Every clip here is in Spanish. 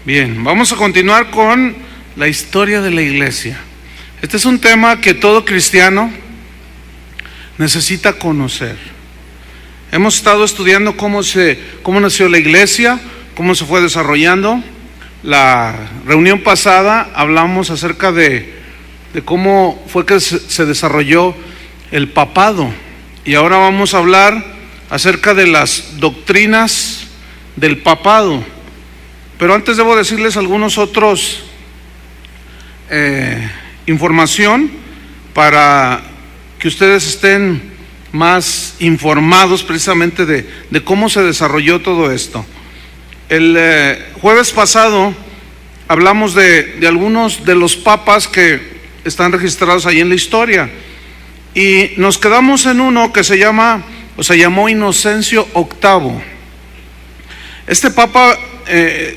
Bien, vamos a continuar con la historia de la iglesia. Este es un tema que todo cristiano necesita conocer. Hemos estado estudiando cómo nació la iglesia, cómo se fue desarrollando. La reunión pasada hablamos acerca de cómo fue que se desarrolló el papado. Y ahora vamos a hablar acerca de las doctrinas del papado. Pero antes debo decirles algunos otros información para que ustedes estén más informados precisamente de cómo se desarrolló todo esto. El jueves pasado hablamos de algunos de los papas que están registrados ahí en la historia y nos quedamos en uno que se llamó Inocencio VIII. Este papa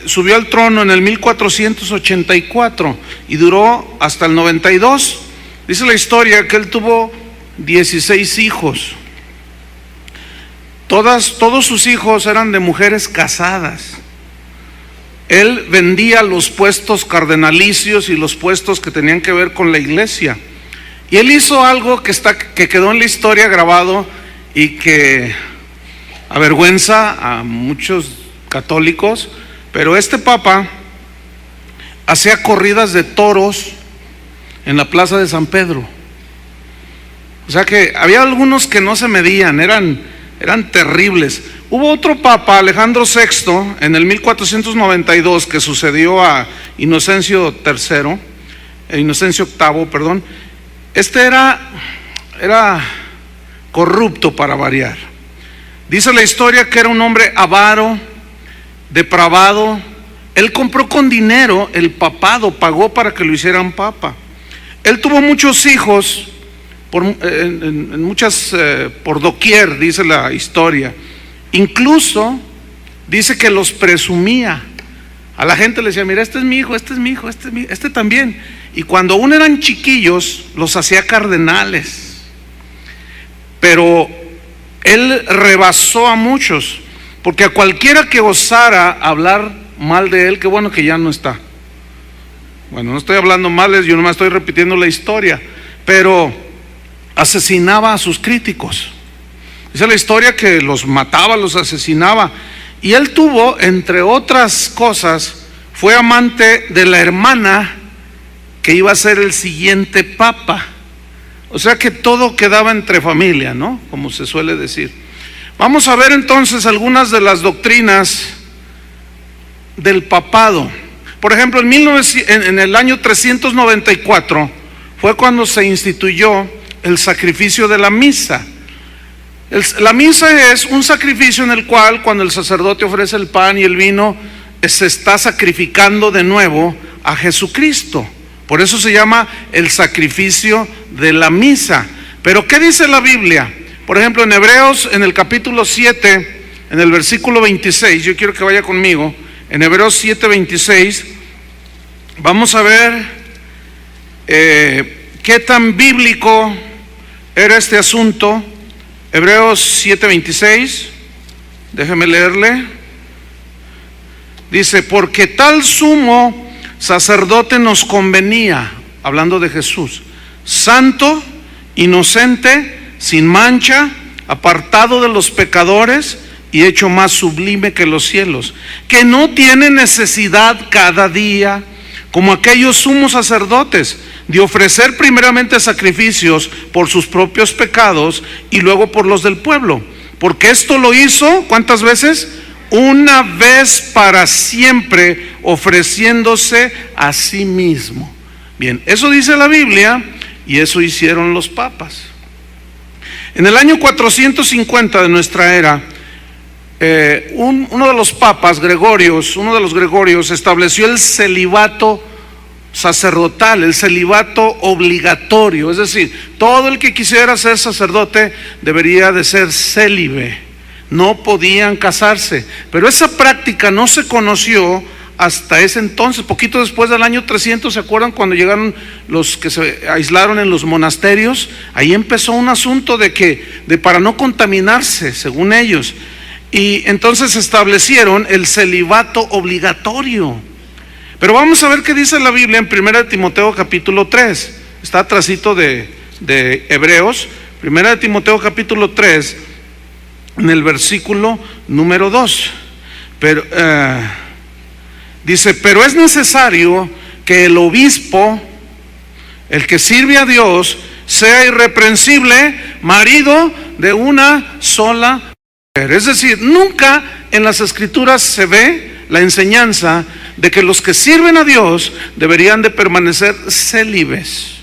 subió al trono en el 1484 y duró hasta el 92. Dice la historia que él tuvo 16 hijos. Todos sus hijos eran de mujeres casadas. Él vendía los puestos cardenalicios y los puestos que tenían que ver con la iglesia. Y él hizo algo que quedó en la historia grabado y que avergüenza a muchos católicos, pero este papa hacía corridas de toros en la plaza de San Pedro. O sea que había algunos que no se medían, eran terribles. Hubo otro papa, Alejandro VI, en el 1492, que sucedió a Inocencio VIII, perdón. Este era corrupto para variar. Dice la historia que era un hombre avaro, depravado. Él compró con dinero el papado, pagó para que lo hicieran papa. Él tuvo muchos hijos, por doquier, dice la historia. Incluso dice que los presumía. A la gente le decía: mira, este es mi hijo, este es mi hijo, este también. Y cuando aún eran chiquillos, los hacía cardenales. Pero él rebasó a muchos, porque a cualquiera que osara hablar mal de él, qué bueno que ya no está. Bueno, no estoy hablando mal, yo nomás estoy repitiendo la historia, pero asesinaba a sus críticos. Dice la historia que los mataba, los asesinaba. Y él tuvo, entre otras cosas, fue amante de la hermana que iba a ser el siguiente papa. O sea que todo quedaba entre familia, ¿no? Como se suele decir. Vamos a ver entonces algunas de las doctrinas del papado. Por ejemplo, en el año 394 fue cuando se instituyó el sacrificio de la misa. La misa es un sacrificio en el cual, cuando el sacerdote ofrece el pan y el vino, se está sacrificando de nuevo a Jesucristo. Por eso se llama el sacrificio de la misa. Pero ¿qué dice la Biblia? Por ejemplo, en Hebreos, en el capítulo 7, en el versículo 26, yo quiero que vaya conmigo, en Hebreos 7, 26, vamos a ver qué tan bíblico era este asunto. Hebreos 7, 26, déjeme leerle. Dice: porque tal sumo sacerdote nos convenía, hablando de Jesús, santo, inocente, sin mancha, apartado de los pecadores y hecho más sublime que los cielos, que no tiene necesidad cada día, como aquellos sumos sacerdotes, de ofrecer primeramente sacrificios por sus propios pecados y luego por los del pueblo, porque esto lo hizo, ¿cuántas veces? Una vez para siempre, ofreciéndose a sí mismo. Bien, eso dice la Biblia y eso hicieron los papas. En el año 450 de nuestra era, uno de los papas, uno de los Gregorios, estableció el celibato sacerdotal, el celibato obligatorio. Es decir, todo el que quisiera ser sacerdote debería de ser célibe, no podían casarse. Pero esa práctica no se conoció hasta ese entonces, poquito después del año 300. ¿Se acuerdan cuando llegaron los que se aislaron en los monasterios? Ahí empezó un asunto de para no contaminarse, según ellos. Y entonces establecieron el celibato obligatorio. Pero vamos a ver qué dice la Biblia en 1 Timoteo capítulo 3. Está atrasito de Hebreos. 1 Timoteo capítulo 3, en el versículo número 2. Pero dice: pero es necesario que el obispo, el que sirve a Dios, sea irreprensible, marido de una sola mujer. Es decir, nunca en las Escrituras se ve la enseñanza de que los que sirven a Dios deberían de permanecer célibes.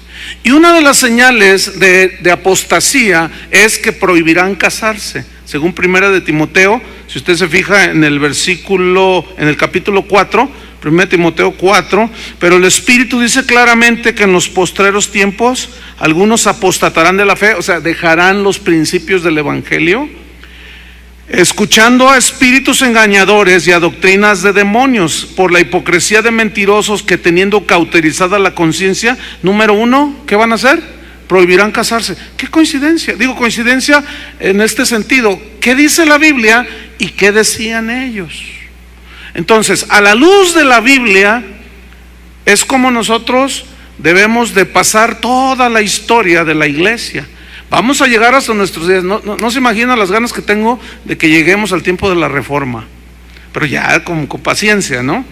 Y una de las señales de apostasía es que prohibirán casarse. Según 1 de Timoteo, si usted se fija en el versículo, en el capítulo 4, 1 Timoteo 4, pero el Espíritu dice claramente que en los postreros tiempos algunos apostatarán de la fe, o sea, dejarán los principios del Evangelio, escuchando a espíritus engañadores y a doctrinas de demonios, por la hipocresía de mentirosos que, teniendo cauterizada la conciencia, número 1, ¿qué van a hacer? Prohibirán casarse. ¿Qué coincidencia? Digo coincidencia en este sentido. ¿Qué dice la Biblia y qué decían ellos? Entonces, a la luz de la Biblia es como nosotros debemos de pasar toda la historia de la iglesia. Vamos a llegar hasta nuestros días. No se imaginan las ganas que tengo de que lleguemos al tiempo de la Reforma, pero ya con paciencia, ¿no?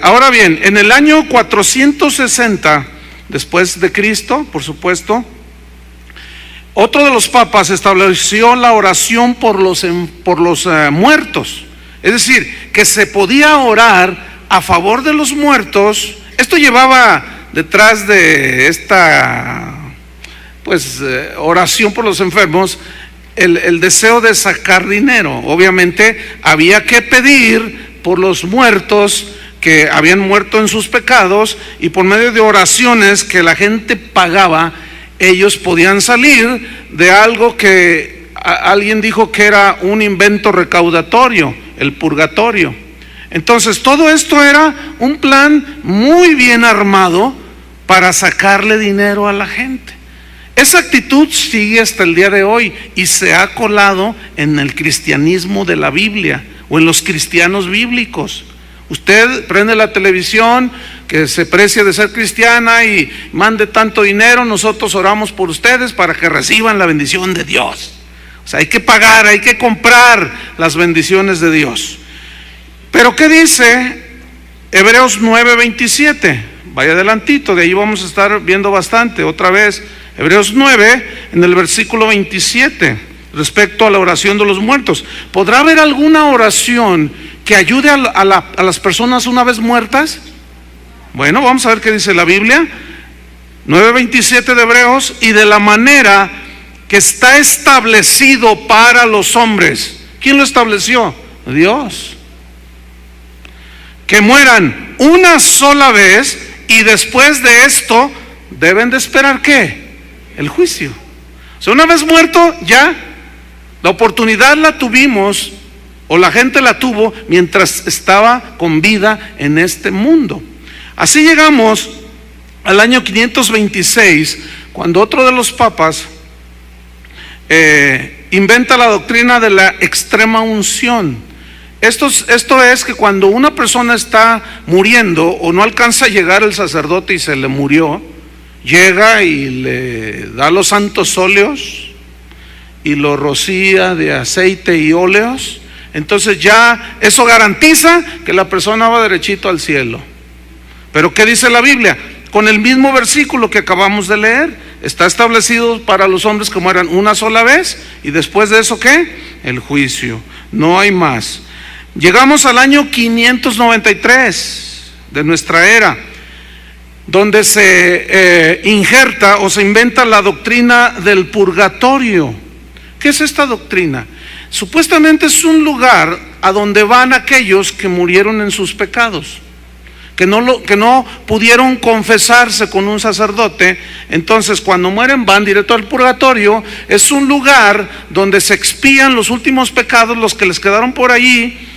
Ahora bien, en el año 460 después de Cristo, por supuesto, otro de los papas estableció la oración por los muertos. Es decir, que se podía orar a favor de los muertos. Esto llevaba detrás de esta oración por los enfermos el deseo de sacar dinero. Obviamente había que pedir por los muertos que habían muerto en sus pecados, y por medio de oraciones que la gente pagaba, ellos podían salir de algo que alguien dijo que era un invento recaudatorio, el purgatorio. Entonces todo esto era un plan muy bien armado para sacarle dinero a la gente. Esa actitud sigue hasta el día de hoy y se ha colado en el cristianismo de la Biblia o en los cristianos bíblicos. Usted prende la televisión, que se precia de ser cristiana, y mande tanto dinero, nosotros oramos por ustedes para que reciban la bendición de Dios. O sea, hay que pagar, hay que comprar las bendiciones de Dios. Pero ¿qué dice Hebreos 9:27? Vaya adelantito, de ahí vamos a estar viendo bastante otra vez. Hebreos 9, en el versículo 27, respecto a la oración de los muertos. ¿Podrá haber alguna oración que ayude a las personas una vez muertas? Bueno, vamos a ver qué dice la Biblia. 9:27 de Hebreos: y de la manera que está establecido para los hombres. ¿Quién lo estableció? Dios. Que mueran una sola vez, y después de esto deben de esperar ¿qué? El juicio. O sea, una vez muerto, ya la oportunidad la tuvimos, o la gente la tuvo mientras estaba con vida en este mundo. Así llegamos al año 526, cuando otro de los papas inventa la doctrina de la extrema unción. Esto es que cuando una persona está muriendo o no alcanza a llegar el sacerdote y se le murió, llega y le da los santos óleos y lo rocía de aceite y óleos. Entonces ya eso garantiza que la persona va derechito al cielo. Pero ¿qué dice la Biblia? Con el mismo versículo que acabamos de leer, está establecido para los hombres que mueran una sola vez, y después de eso ¿qué? El juicio. No hay más. Llegamos al año 593 de nuestra era, donde se injerta o se inventa la doctrina del purgatorio. ¿Qué es esta doctrina? Supuestamente es un lugar a donde van aquellos que murieron en sus pecados, que no pudieron confesarse con un sacerdote. Entonces cuando mueren van directo al purgatorio. Es un lugar donde se expían los últimos pecados, los que les quedaron por allí,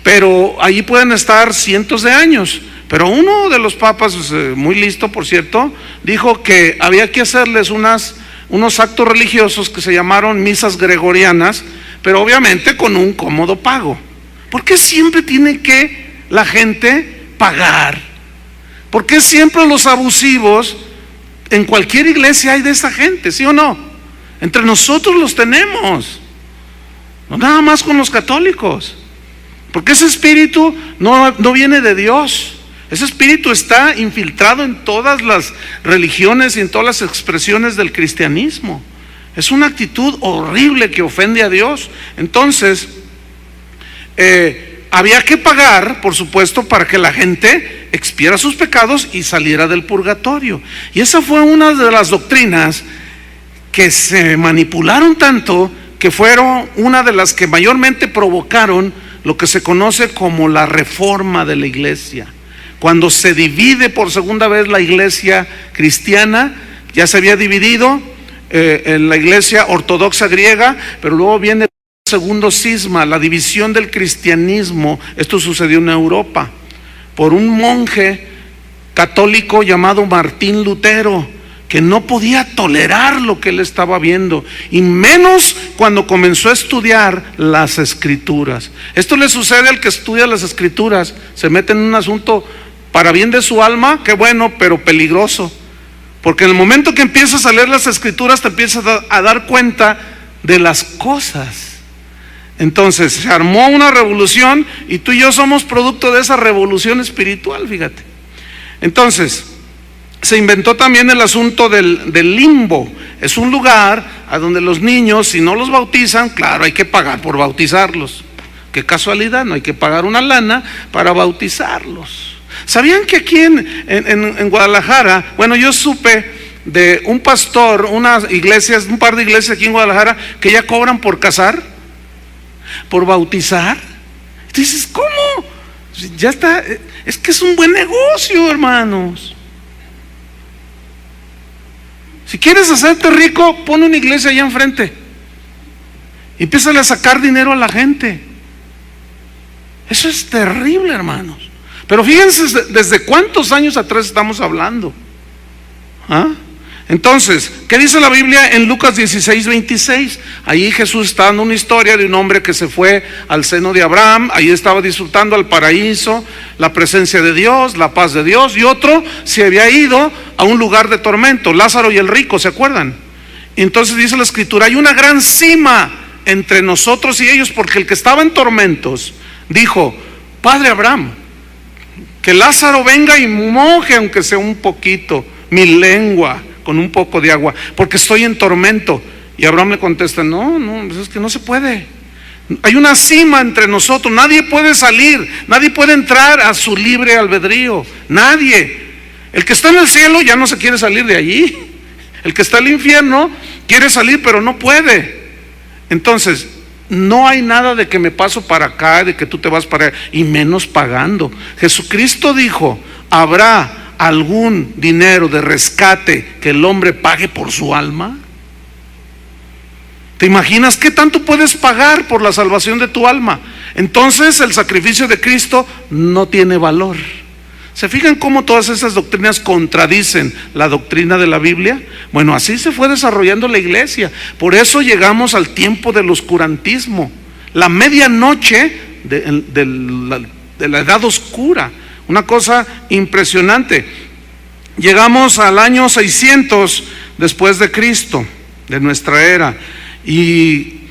pero allí pueden estar cientos de años. Pero uno de los papas, muy listo por cierto, dijo que había que hacerles unos actos religiosos que se llamaron misas gregorianas, pero obviamente con un cómodo pago. ¿Por qué siempre tiene que la gente pagar? ¿Por qué siempre los abusivos? En cualquier iglesia hay de esa gente, ¿sí o no? Entre nosotros los tenemos, no nada más con los católicos, porque ese espíritu no viene de Dios. Ese espíritu está infiltrado en todas las religiones y en todas las expresiones del cristianismo. Es una actitud horrible que ofende a Dios. Entonces, había que pagar, por supuesto, para que la gente expiara sus pecados y saliera del purgatorio. Y esa fue una de las doctrinas que se manipularon tanto, que fueron una de las que mayormente provocaron lo que se conoce como la reforma de la iglesia. Cuando se divide por segunda vez la iglesia cristiana, ya se había dividido en la iglesia ortodoxa griega, pero luego viene el segundo cisma, la división del cristianismo. Esto sucedió en Europa por un monje católico llamado Martín Lutero, que no podía tolerar lo que él estaba viendo, y menos cuando comenzó a estudiar las escrituras. Esto le sucede al que estudia las escrituras, se mete en un asunto para bien de su alma, qué bueno, pero peligroso, porque en el momento que empiezas a leer las escrituras te empiezas a dar cuenta de las cosas. Entonces se armó una revolución y tú y yo somos producto de esa revolución espiritual, fíjate. Entonces se inventó también el asunto del limbo. Es un lugar a donde los niños, si no los bautizan, claro, hay que pagar por bautizarlos. Qué casualidad, no hay que pagar una lana para bautizarlos. ¿Sabían que aquí en Guadalajara, bueno, yo supe de un pastor, un par de iglesias aquí en Guadalajara, que ya cobran por casar, por bautizar? Y dices, ¿cómo? Ya está, es que es un buen negocio, hermanos. Si quieres hacerte rico, pon una iglesia allá enfrente y empieza a sacar dinero a la gente. Eso es terrible, hermanos. Pero fíjense desde cuántos años atrás estamos hablando. ¿Ah? Entonces, ¿qué dice la Biblia en Lucas 16:26? Ahí Jesús está dando una historia de un hombre que se fue al seno de Abraham. Ahí estaba disfrutando al paraíso, la presencia de Dios, la paz de Dios. Y otro se había ido a un lugar de tormento, Lázaro y el rico, ¿se acuerdan? Y entonces dice la escritura, hay una gran cima entre nosotros y ellos, porque el que estaba en tormentos dijo, Padre Abraham, que Lázaro venga y moje aunque sea un poquito mi lengua con un poco de agua, porque estoy en tormento. Y Abraham le contesta, no, es que no se puede. Hay una cima entre nosotros, nadie puede salir, nadie puede entrar a su libre albedrío, nadie. El que está en el cielo ya no se quiere salir de allí. El que está en el infierno quiere salir pero no puede. Entonces, no hay nada de que me paso para acá, de que tú te vas para allá, y menos pagando. Jesucristo dijo, ¿habrá algún dinero de rescate que el hombre pague por su alma? ¿Te imaginas qué tanto puedes pagar por la salvación de tu alma? Entonces el sacrificio de Cristo no tiene valor. ¿Se fijan cómo todas esas doctrinas contradicen la doctrina de la Biblia? Bueno, así se fue desarrollando la iglesia. Por eso llegamos al tiempo del oscurantismo, la medianoche de la edad oscura. Una cosa impresionante. Llegamos al año 600 después de Cristo, de nuestra era, y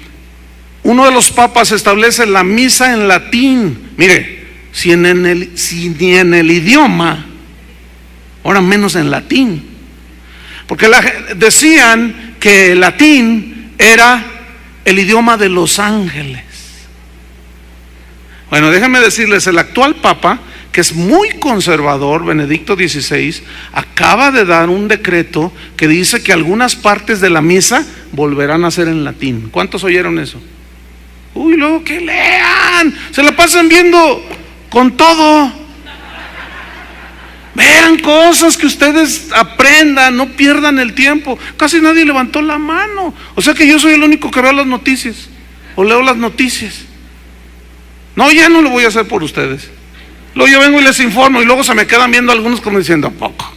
uno de los papas establece la misa en latín. Mire, si ni en el idioma, ahora menos en latín, porque decían que el latín era el idioma de los ángeles. Bueno, déjenme decirles, el actual papa, que es muy conservador, Benedicto XVI, acaba de dar un decreto que dice que algunas partes de la misa volverán a ser en latín. ¿Cuántos oyeron eso? Uy, luego que lean, se la pasan viendo con todo. Vean cosas que ustedes aprendan, no pierdan el tiempo. Casi nadie levantó la mano. O sea que yo soy el único que veo las noticias o leo las noticias. No, ya no lo voy a hacer por ustedes. Luego yo vengo y les informo y luego se me quedan viendo algunos como diciendo, ¿a poco?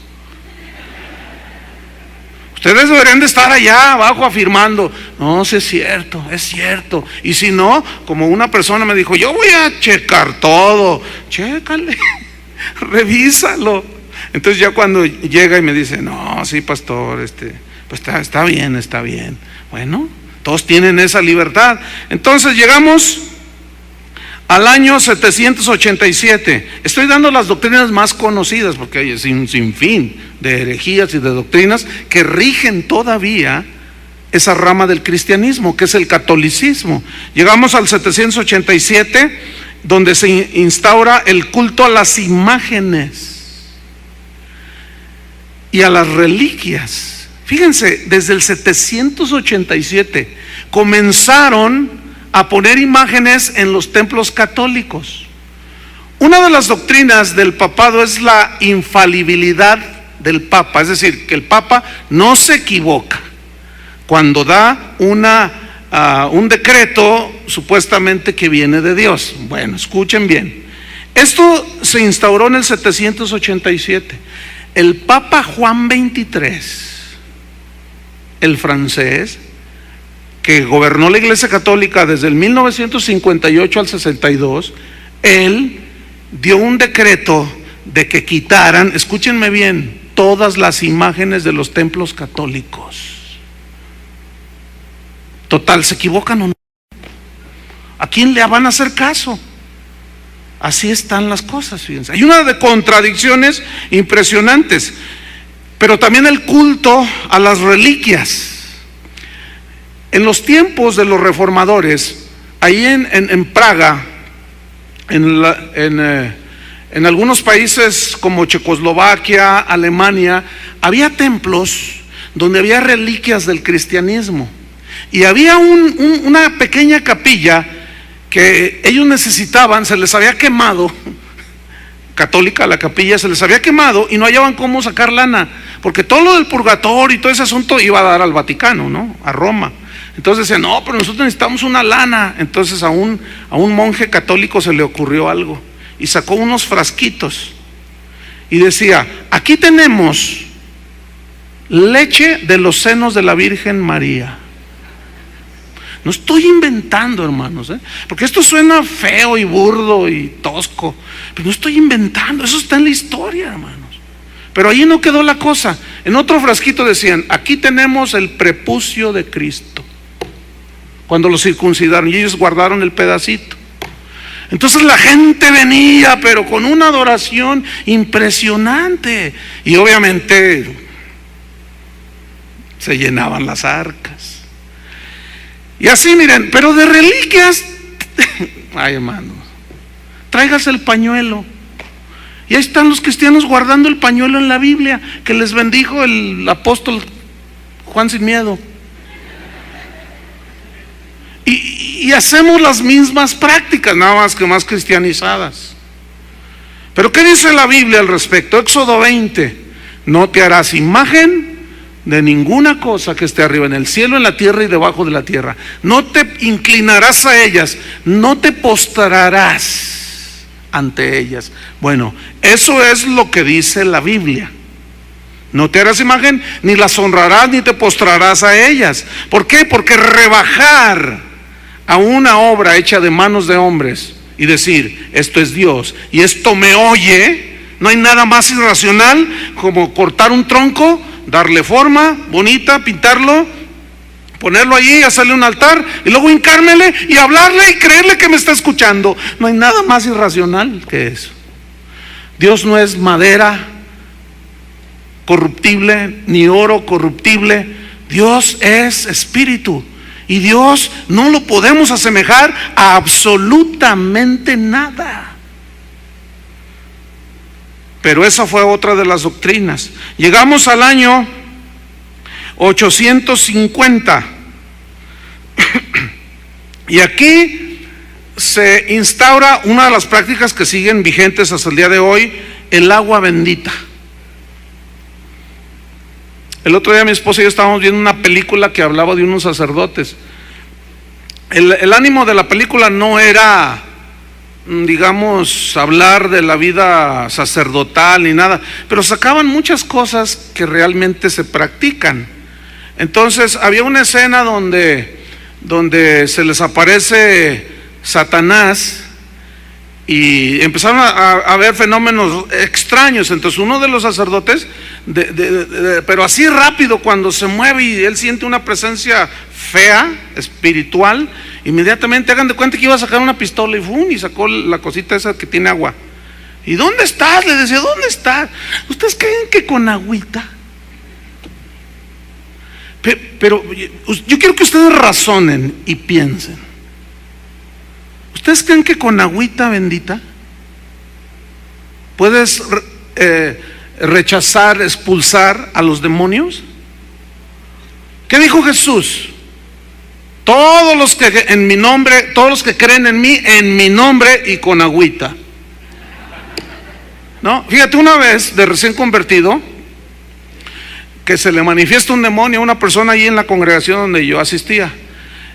Ustedes deberían de estar allá abajo afirmando, no, sí es cierto, es cierto. Y si no, como una persona me dijo, yo voy a checar todo. Chécale. revísalo. Entonces ya cuando llega y me dice, no, sí, pastor, pues está bien, está bien. Bueno, todos tienen esa libertad. Entonces llegamos al año 787. Estoy dando las doctrinas más conocidas porque hay un sinfín de herejías y de doctrinas que rigen todavía esa rama del cristianismo, que es el catolicismo. Llegamos al 787, donde se instaura el culto a las imágenes y a las reliquias. Fíjense, desde el 787 comenzaron a poner imágenes en los templos católicos. Una de las doctrinas del papado es la infalibilidad del papa, es decir, que el papa no se equivoca cuando da un decreto supuestamente que viene de Dios. Bueno, escuchen bien. Esto se instauró en el 787. El Papa Juan XXIII, el francés, que gobernó la Iglesia Católica desde el 1958 al 62, él dio un decreto de que quitaran, escúchenme bien, todas las imágenes de los templos católicos. Total, ¿se equivocan o no? ¿A quién le van a hacer caso? Así están las cosas, fíjense. Hay una de contradicciones impresionantes, pero también el culto a las reliquias. En los tiempos de los reformadores, ahí en Praga, en algunos países como Checoslovaquia, Alemania, había templos donde había reliquias del cristianismo. Y había una pequeña capilla que ellos necesitaban, se les había quemado, católica la capilla, se les había quemado y no hallaban cómo sacar lana, porque todo lo del purgatorio y todo ese asunto iba a dar al Vaticano, ¿no? A Roma. Entonces decían, no, pero nosotros necesitamos una lana. Entonces a un monje católico se le ocurrió algo y sacó unos frasquitos y decía, aquí tenemos leche de los senos de la Virgen María. No estoy inventando, hermanos, porque esto suena feo y burdo y tosco, pero no estoy inventando, eso está en la historia, hermanos. Pero ahí no quedó la cosa. En otro frasquito decían, aquí tenemos el prepucio de Cristo, cuando lo circuncidaron, y ellos guardaron el pedacito. Entonces la gente venía, pero con una adoración impresionante, y obviamente se llenaban las arcas. Y así, miren, pero de reliquias, ay, hermanos, tráigase el pañuelo. Y ahí están los cristianos guardando el pañuelo en la Biblia que les bendijo el apóstol Juan sin miedo. Y hacemos las mismas prácticas, nada más que más cristianizadas. Pero ¿qué dice la Biblia al respecto? Éxodo 20, no te harás imagen de ninguna cosa que esté arriba en el cielo, en la tierra y debajo de la tierra. No te inclinarás a ellas, no te postrarás ante ellas. Bueno, eso es lo que dice la Biblia. No te harás imagen, ni las honrarás, ni te postrarás a ellas. ¿Por qué? Porque rebajar a una obra hecha de manos de hombres y decir, esto es Dios y esto me oye, no hay nada más irracional como cortar un tronco, darle forma bonita, pintarlo, ponerlo allí, hacerle un altar y luego hincármele y hablarle y creerle que me está escuchando. No hay nada más irracional que eso. Dios no es madera corruptible ni oro corruptible. Dios es espíritu y Dios no lo podemos asemejar a absolutamente nada. Pero esa fue otra de las doctrinas. Llegamos al año 850 y aquí se instaura una de las prácticas que siguen vigentes hasta el día de hoy, el agua bendita. El otro día mi esposa y yo estábamos viendo una película que hablaba de unos sacerdotes. El ánimo de la película no era, digamos, hablar de la vida sacerdotal ni nada, pero sacaban muchas cosas que realmente se practican. Entonces había una escena donde se les aparece Satanás y empezaron a ver fenómenos extraños. Entonces uno de los sacerdotes, pero así rápido, cuando se mueve y él siente una presencia fea, espiritual, inmediatamente hagan de cuenta que iba a sacar una pistola y ¡fum! Y sacó la cosita esa que tiene agua. ¿Y dónde estás? Le decía, ¿dónde estás? ¿Ustedes creen que con agüita? Pero yo quiero que ustedes razonen y piensen. ¿Ustedes creen que con agüita bendita puedes rechazar, expulsar a los demonios? ¿Qué dijo Jesús? Todos los que en mi nombre, todos los que creen en mi nombre y con agüita. No, fíjate, una vez de recién convertido, que se le manifiesta un demonio a una persona ahí en la congregación donde yo asistía,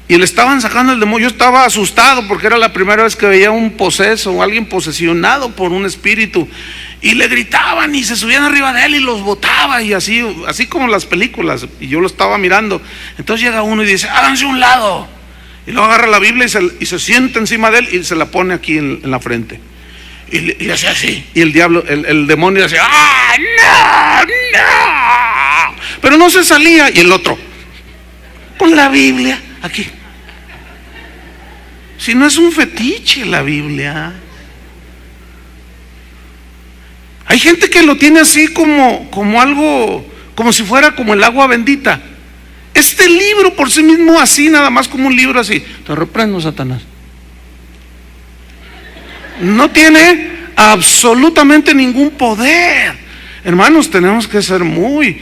y le estaban sacando el demonio. Yo estaba asustado porque era la primera vez que veía un poseso o alguien posesionado por un espíritu, y le gritaban y se subían arriba de él y los botaba, y así como las películas, y yo lo estaba mirando. Entonces llega uno y dice, háganse a un lado, y luego agarra la Biblia y se sienta encima de él y se la pone aquí en la frente, y le hace así, y el diablo, el demonio decía, ¡ah, no! Pero no se salía, y el otro con la Biblia aquí. Si no es un fetiche la Biblia. Hay gente que lo tiene así como algo, como si fuera como el agua bendita. Este libro por sí mismo así, nada más como un libro así. Te reprendo, Satanás. No tiene absolutamente ningún poder. Hermanos, tenemos que ser muy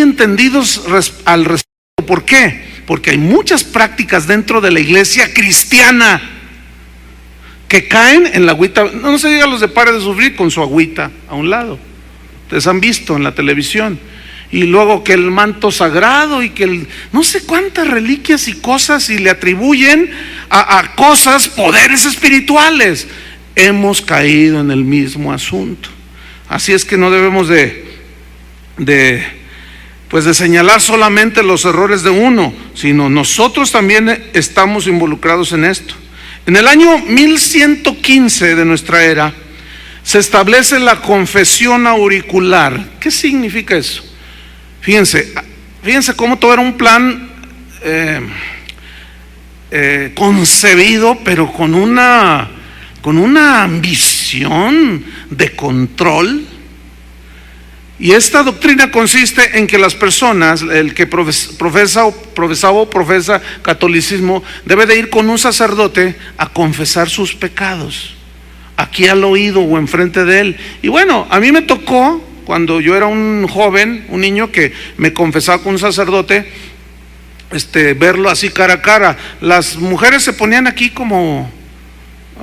entendidos al respecto. ¿Por qué? Porque hay muchas prácticas dentro de la iglesia cristiana que caen en la agüita. No se diga los de Pare de Sufrir con su agüita a un lado. Ustedes han visto en la televisión. Y luego que el manto sagrado y que no sé cuántas reliquias y cosas, y le atribuyen a cosas poderes espirituales. Hemos caído en el mismo asunto. Así es que no debemos de señalar solamente los errores de uno, sino nosotros también estamos involucrados en esto. En el año 1115 de nuestra era se establece la confesión auricular. ¿Qué significa eso? Fíjense cómo todo era un plan concebido, pero con una ambición de control. Y esta doctrina consiste en que las personas, el que profesa catolicismo, debe de ir con un sacerdote a confesar sus pecados, aquí al oído o enfrente de él. Y bueno, a mí me tocó, cuando yo era un joven, un niño, que me confesaba con un sacerdote, verlo así cara a cara. Las mujeres se ponían aquí como,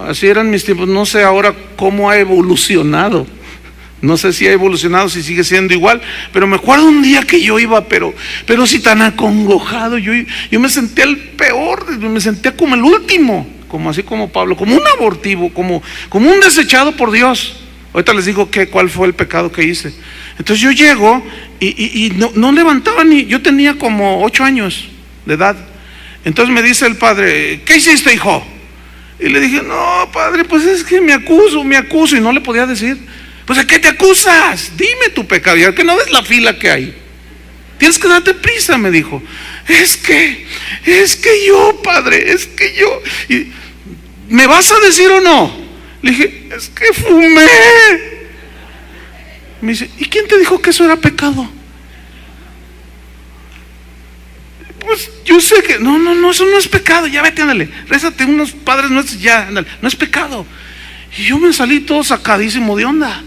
así eran mis tiempos. No sé ahora cómo ha evolucionado. No sé si ha evolucionado, si sigue siendo igual, pero me acuerdo un día que yo iba, pero sí tan acongojado, yo me sentía el peor, me sentía como el último, como así como Pablo, como un abortivo, como un desechado por Dios. Ahorita les digo cuál fue el pecado que hice. Entonces yo llego y no levantaba ni, yo tenía como 8 años de edad. Entonces me dice el padre, ¿qué hiciste, hijo? Y le dije, no, padre, pues es que me acuso, y no le podía decir. Pues ¿a qué te acusas? Dime tu pecado, ya que no ves la fila que hay. Tienes que darte prisa, me dijo. Es que yo, padre, y, ¿me vas a decir o no? Le dije, es que fumé. Me dice, ¿y quién te dijo que eso era pecado? Pues yo sé que, no, eso no es pecado, ya vete, ándale, rézate unos padres nuestros, ya, ándale, no es pecado. Y yo me salí todo sacadísimo de onda.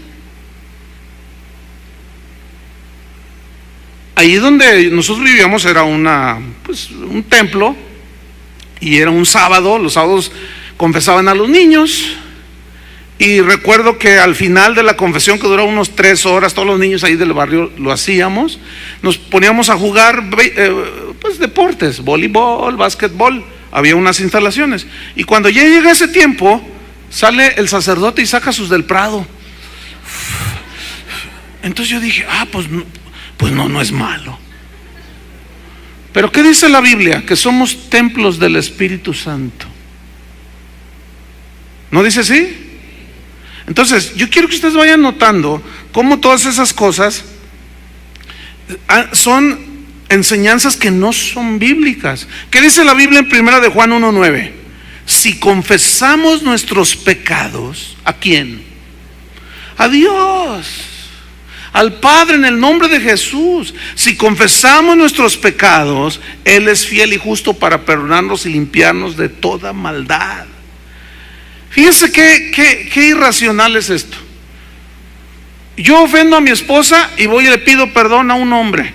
Ahí donde nosotros vivíamos era un templo, y era un sábado. Los sábados confesaban a los niños, y recuerdo que al final de la confesión, que duraba unos 3 horas, todos los niños ahí del barrio lo hacíamos, nos poníamos a jugar deportes, voleibol, básquetbol, había unas instalaciones, y cuando ya llega ese tiempo, sale el sacerdote y saca sus del Prado. Entonces yo dije, pues no es malo. Pero ¿qué dice la Biblia? Que somos templos del Espíritu Santo. ¿No dice así? Entonces, yo quiero que ustedes vayan notando cómo todas esas cosas son enseñanzas que no son bíblicas. ¿Qué dice la Biblia en 1 de Juan 1:9? Si confesamos nuestros pecados, ¿a quién? A Dios, al Padre, en el nombre de Jesús. Si confesamos nuestros pecados, Él es fiel y justo para perdonarnos y limpiarnos de toda maldad. Fíjense qué irracional es esto. Yo ofendo a mi esposa y voy y le pido perdón a un hombre.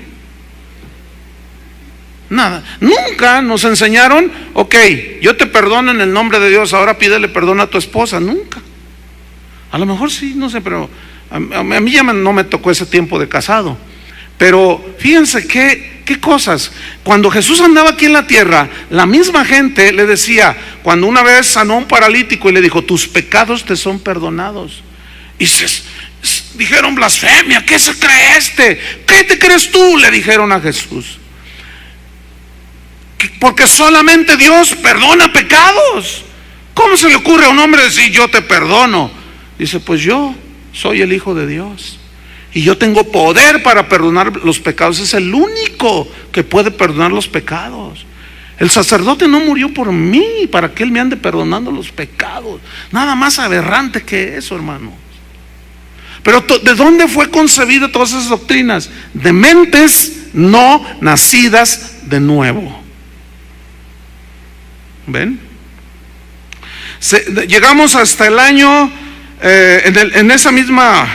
Nada, nunca nos enseñaron, ok, yo te perdono en el nombre de Dios, ahora pídele perdón a tu esposa. Nunca. A lo mejor sí, no sé, pero a mí ya no me tocó ese tiempo de casado. Pero fíjense qué cosas. Cuando Jesús andaba aquí en la tierra, la misma gente le decía, cuando una vez sanó a un paralítico y le dijo, tus pecados te son perdonados. Y dijeron, blasfemia, ¿qué se cree este? ¿Qué te crees tú? Le dijeron a Jesús. Porque solamente Dios perdona pecados. ¿Cómo se le ocurre a un hombre decir yo te perdono? Dice, pues yo soy el Hijo de Dios y yo tengo poder para perdonar los pecados. Es el único que puede perdonar los pecados. El sacerdote no murió por mí para que Él me ande perdonando los pecados. Nada más aberrante que eso, hermano. Pero ¿de dónde fue concebida todas esas doctrinas? De mentes no nacidas de nuevo. ¿Ven? Llegamos hasta el año, en esa misma,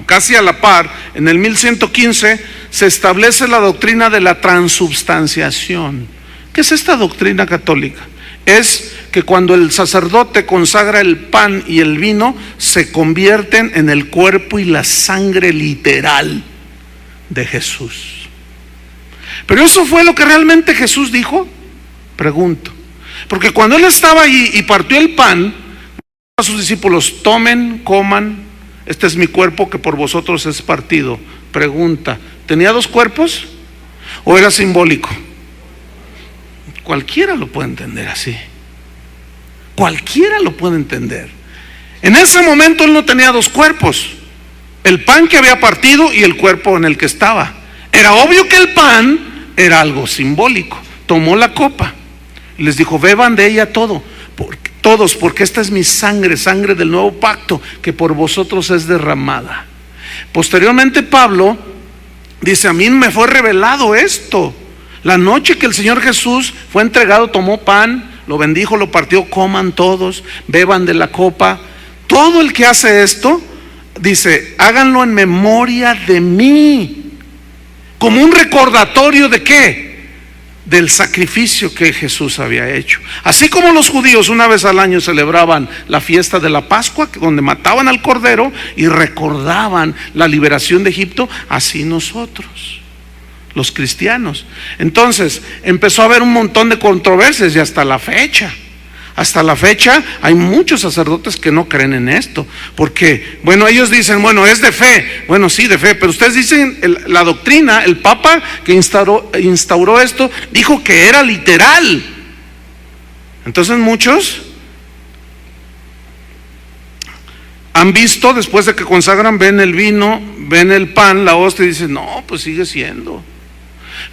casi a la par, en el 1115, se establece la doctrina de la transubstanciación. ¿Qué es esta doctrina católica? Es que cuando el sacerdote consagra el pan y el vino, se convierten en el cuerpo y la sangre literal de Jesús. ¿Pero eso fue lo que realmente Jesús dijo? Pregunto. Porque cuando Él estaba ahí y partió el pan, a sus discípulos, tomen, coman, este es mi cuerpo que por vosotros es partido. Pregunta, ¿tenía dos cuerpos o era simbólico? Cualquiera lo puede entender así. Cualquiera lo puede entender. En ese momento Él no tenía dos cuerpos: el pan que había partido y el cuerpo en el que estaba. Era obvio que el pan era algo simbólico. Tomó la copa y les dijo, beban de ella todos, porque esta es mi sangre, sangre del nuevo pacto, que por vosotros es derramada. Posteriormente Pablo dice, a mí me fue revelado esto. La noche que el Señor Jesús fue entregado, tomó pan, lo bendijo, lo partió, coman todos, beban de la copa. Todo el que hace esto, dice, háganlo en memoria de mí. Como un recordatorio de ¿qué? Del sacrificio que Jesús había hecho. Así como los judíos una vez al año celebraban la fiesta de la Pascua, donde mataban al cordero y recordaban la liberación de Egipto, así nosotros, los cristianos. Entonces empezó a haber un montón de controversias y hasta la fecha hay muchos sacerdotes que no creen en esto, porque bueno, ellos dicen, bueno, es de fe. Bueno, sí, de fe, pero ustedes dicen, la doctrina, el Papa que instauró esto, dijo que era literal. Entonces muchos han visto, después de que consagran, ven el vino, ven el pan, la hostia, y dicen, no, pues sigue siendo.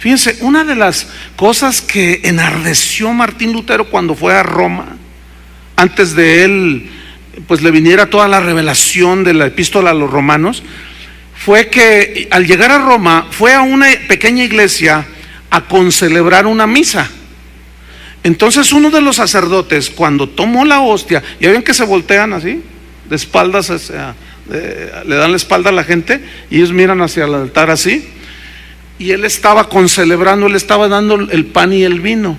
Fíjense, una de las cosas que enardeció Martín Lutero cuando fue a Roma, antes de él pues le viniera toda la revelación de la epístola a los romanos, fue que al llegar a Roma fue a una pequeña iglesia a concelebrar una misa. Entonces uno de los sacerdotes, cuando tomó la hostia, ya ven que se voltean así, de espaldas, le dan la espalda a la gente y ellos miran hacia el altar así. Y él estaba concelebrando, él estaba dando el pan y el vino.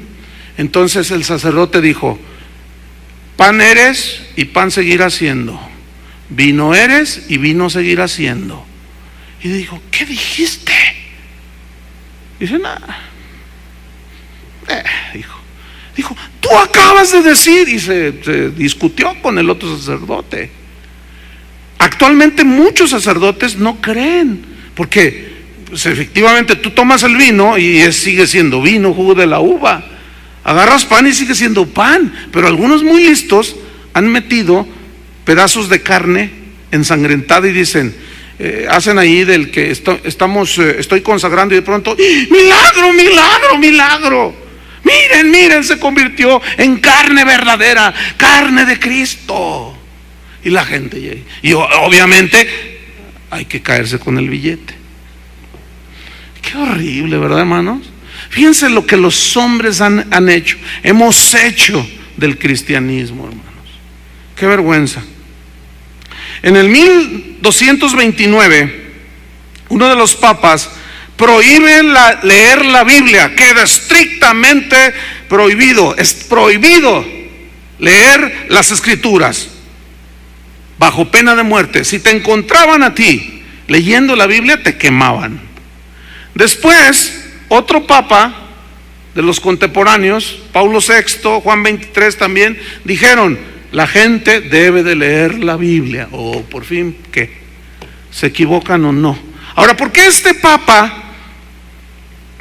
Entonces el sacerdote dijo, pan eres y pan seguirás siendo, vino eres y vino seguirás siendo. Y dijo, ¿qué dijiste? Dice, nada. Dijo, tú acabas de decir. Y se discutió con el otro sacerdote. Actualmente muchos sacerdotes no creen, porque pues efectivamente tú tomas el vino y sigue siendo vino, jugo de la uva. Agarras pan y sigue siendo pan, pero algunos muy listos han metido pedazos de carne ensangrentada y dicen, hacen ahí del que estoy consagrando, y de pronto, milagro, milagro, milagro. Miren, miren, se convirtió en carne verdadera, carne de Cristo. Y la gente, y obviamente hay que caerse con el billete. Qué horrible, ¿verdad, hermanos? Fíjense lo que los hombres han hecho, hemos hecho del cristianismo, hermanos. Qué vergüenza. En el 1229, uno de los papas prohíbe leer la Biblia. Queda estrictamente prohibido. Es prohibido leer las Escrituras bajo pena de muerte. Si te encontraban a ti leyendo la Biblia, te quemaban. Después, otro papa de los contemporáneos, Paulo VI, Juan 23 también, dijeron, la gente debe de leer la Biblia. Oh, por fin, ¿qué? ¿Se equivocan o no? Ahora, ¿por qué este papa